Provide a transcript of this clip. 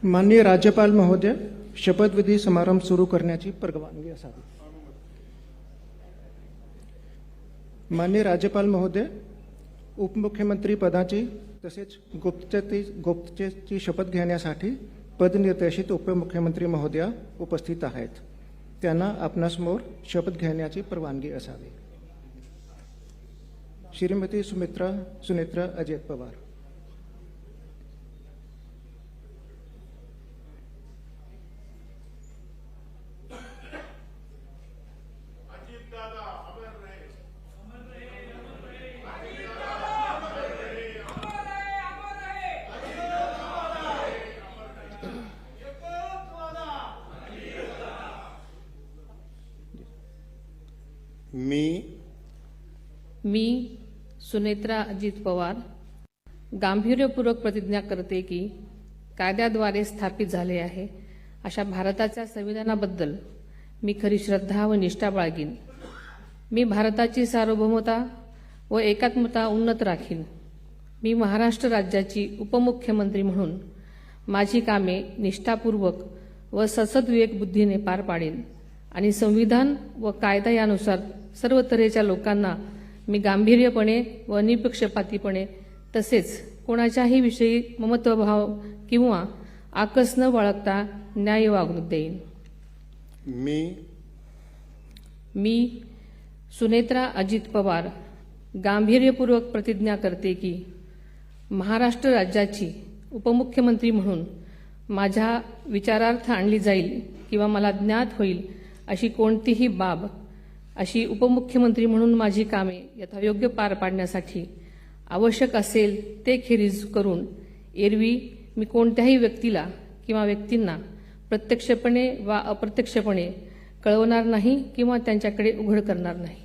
माननीय राज्यपाल महोदय, शपथविधी समारंभ सुरू करण्याची परवानगी असावी. माननीय राज्यपाल महोदय, उपमुख्यमंत्री पदाची तसेच गुप्ततेची शपथ घेण्यासाठी पदनिर्देशित उपमुख्यमंत्री महोदया उपस्थित आहेत. त्यांना आपणासमोर शपथ घेण्याची परवानगी असावी. श्रीमती सुनेत्रा अजित पवार. मी सुनेत्रा अजित पवार गांभीर्यपूर्वक प्रतिज्ञा करते की कायद्याद्वारे स्थापित झाले आहे अशा भारताच्या संविधानाबद्दल मी खरी श्रद्धा व निष्ठा बाळगीन. मी भारताची सार्वभौमता व एकात्मता उन्नत राखीन. मी महाराष्ट्र राज्याची उपमुख्यमंत्री म्हणून माझी कामे निष्ठापूर्वक व सद्विवेक बुद्धीने पार पाडेन आणि संविधान व कायदा यानुसार सर्व तऱ्हेच्या लोकांना मी गांभीर्यपणे व निपक्षपातीपणे तसेच कोणाच्याही विषयी ममत्वभाव किंवा आकस न बाळगता न्याय वागणूक देईन. मी सुनेत्रा अजित पवार गांभीर्यपूर्वक प्रतिज्ञा करते की महाराष्ट्र राज्याची उपमुख्यमंत्री म्हणून माझ्या विचारार्थ आणली जाईल किंवा मला ज्ञात होईल अशी कोणतीही बाब अशी उपमुख्यमंत्री म्हणून माझी कामे यथायोग्य पार पाडण्यासाठी आवश्यक असेल ते खेरीज करून एरवी मी कोणत्याही व्यक्तीला किंवा व्यक्तींना प्रत्यक्षपणे वा अप्रत्यक्षपणे कळवणार नाही किंवा त्यांच्याकडे उघड करणार नाही.